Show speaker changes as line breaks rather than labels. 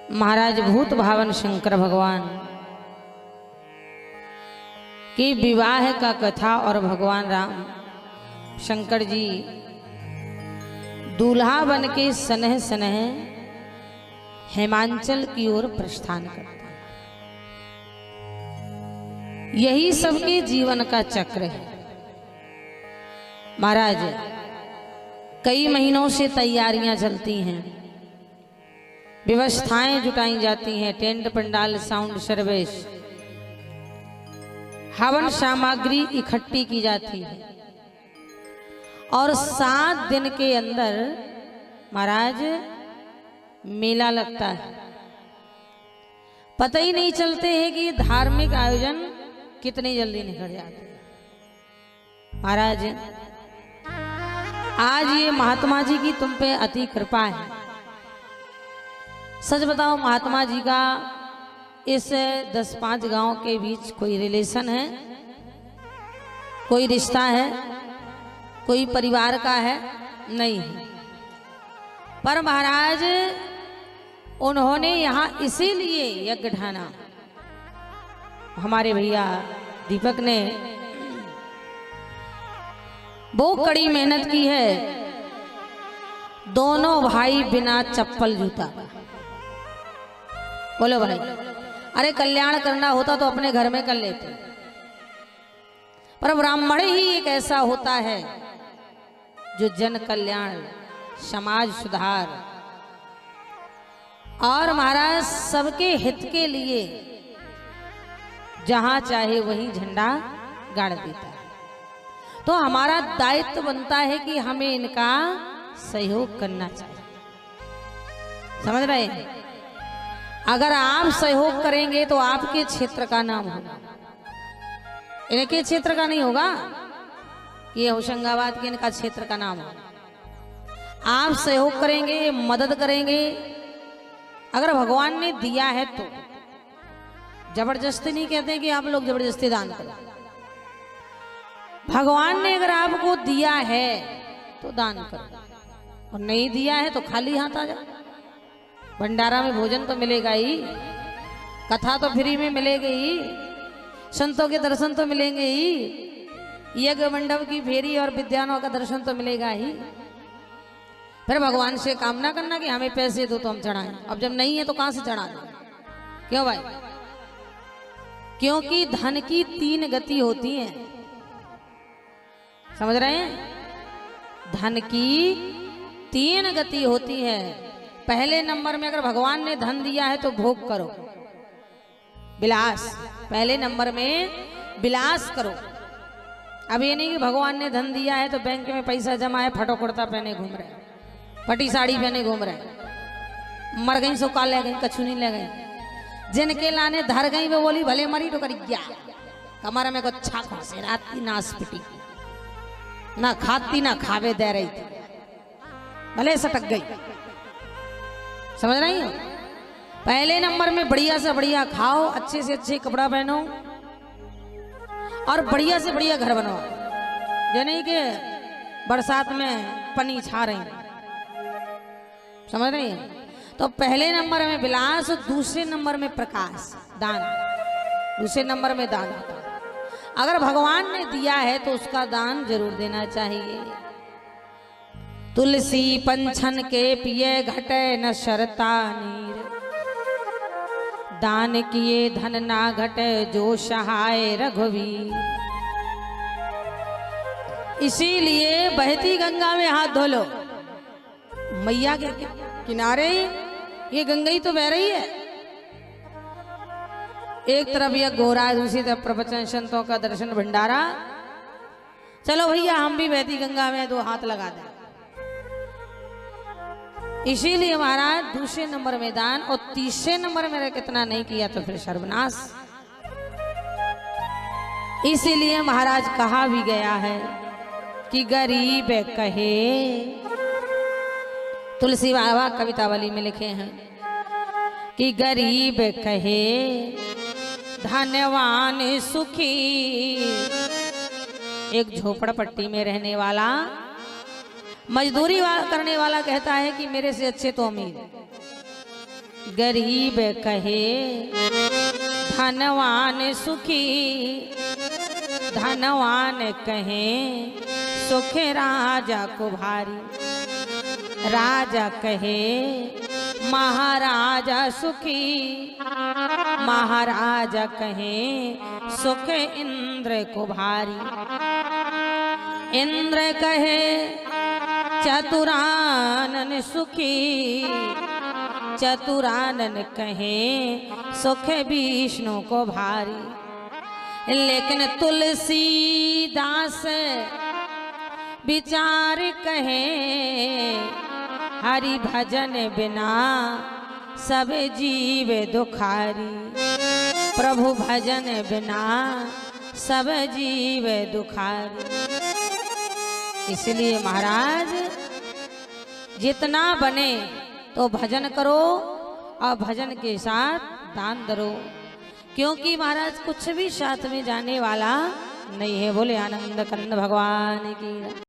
महाराज भूत भावन शंकर भगवान की विवाह का कथा और भगवान राम शंकर जी दूल्हा बन के सनह सनह हिमांचल की ओर प्रस्थान करते हैं। यही सबके जीवन का चक्र है। महाराज कई महीनों से तैयारियां चलती हैं, व्यवस्थाएं जुटाई जाती हैं, टेंट पंडाल साउंड सर्विस हवन सामग्री इकट्ठी की जाती है और 7 दिन के अंदर महाराज मेला लगता है। पता ही नहीं चलते हैं कि धार्मिक आयोजन कितनी जल्दी निकल जाते हैं। महाराज आज ये महात्मा जी की तुम पे अति कृपा है। सच बताओ, महात्मा जी का इस 10-5 गांव के बीच कोई रिलेशन है, कोई रिश्ता है, कोई परिवार का है? नहीं है। पर महाराज उन्होंने यहाँ इसीलिए यज्ञ ठाना, हमारे भैया दीपक ने वो कड़ी मेहनत की है। दोनों भाई बिना चप्पल जूता। बोलो भाई, अरे कल्याण करना होता तो अपने घर में कर लेते, पर ब्राह्मण ही एक ऐसा होता है जो जन कल्याण, समाज सुधार और महाराज सबके हित के लिए जहां चाहे वहीं झंडा गाड़ देता है। तो हमारा दायित्व बनता है कि हमें इनका सहयोग करना चाहिए। समझ रहे हैं? अगर आप सहयोग करेंगे तो आपके क्षेत्र का नाम होगा, इनके क्षेत्र का नहीं होगा कि ये होशंगाबाद के इनका क्षेत्र का नाम होगा। आप सहयोग करेंगे, मदद करेंगे। अगर भगवान ने दिया है तो जबरदस्ती नहीं कहते कि आप लोग जबरदस्ती दान करो। भगवान ने अगर आपको दिया है तो दान करो, और नहीं दिया है तो खाली हाथ आ जाओ। भंडारा में भोजन तो मिलेगा ही, कथा तो फ्री में मिलेगी ही, संतों के दर्शन तो मिलेंगे ही, यज्ञ मंडप की फेरी और विद्वानों का दर्शन तो मिलेगा ही। फिर भगवान से कामना करना कि हमें पैसे दो तो हम चढ़ाएं। अब जब नहीं है तो कहां से चढ़ा दें? क्यों भाई? क्योंकि धन की 3 गति होती है। समझ रहे हैं? धन की 3 गति होती है। पहले नंबर में अगर भगवान ने धन दिया है तो भोग करो, विलास। पहले नंबर में विलास करो। अब ये नहीं कि भगवान ने धन दिया है तो बैंक में पैसा जमा है, फटो कुर्ता पहने घूम रहे, फटी साड़ी पहने घूम रहे, मर गई सो काल ले गई, कछु नहीं ले गई। जिनके लाने धर गई वो बोली भले मरी तो करी गया, कमर में को छा से राती नास पिटी, ना खाती ना खावे दे रही थी, भले सटक गई। समझ रही हो? पहले नंबर में बढ़िया से बढ़िया खाओ, अच्छे से अच्छे कपड़ा पहनो और बढ़िया से बढ़िया घर बनवाओ। ये नहीं कि बरसात में पनी छा रही। समझ रही है? तो पहले नंबर में विलास, दूसरे नंबर में प्रकाश, दान, दूसरे नंबर में दान। अगर भगवान ने दिया है तो उसका दान जरूर देना चाहिए। तुलसी पंछन के पिए घटे न शरता नीर, दान किए धन ना घटे जो सहाय रघुवीर। इसीलिए बहती गंगा में हाथ धो लो। मैया के किनारे ये गंगा ही तो बह रही है। एक तरफ यह गोरा, दूसरी तरफ प्रवचन, संतों का दर्शन, भंडारा। चलो भैया हम भी बहती गंगा में 2 हाथ लगा दें। इसीलिए महाराज दूसरे नंबर में दान, और तीसरे नंबर में कितना नहीं किया तो फिर सर्वनाश। इसीलिए महाराज कहा भी गया है कि गरीब कहे, तुलसी बाबा कवितावली में लिखे हैं कि गरीब कहे धनवान सुखी। एक झोपड़पट्टी में रहने वाला, मजदूरी करने वाला कहता है कि मेरे से अच्छे तो अमीर। गरीब कहे धनवान सुखी, धनवान कहे सुख राजा को भारी, राजा कहे महाराजा सुखी, महाराजा कहे सुख इंद्र को भारी, इंद्र कहे चतुरानन सुखी, चतुरानन कहे सुख विष्णु को भारी। लेकिन तुलसीदास विचार कहे हरि भजन बिना सब जीव दुखारी, प्रभु भजन बिना सब जीव दुखारी। इसलिए महाराज जितना बने तो भजन करो और भजन के साथ दान दरो, क्योंकि महाराज कुछ भी साथ में जाने वाला नहीं है। बोले आनंद कंद भगवान की।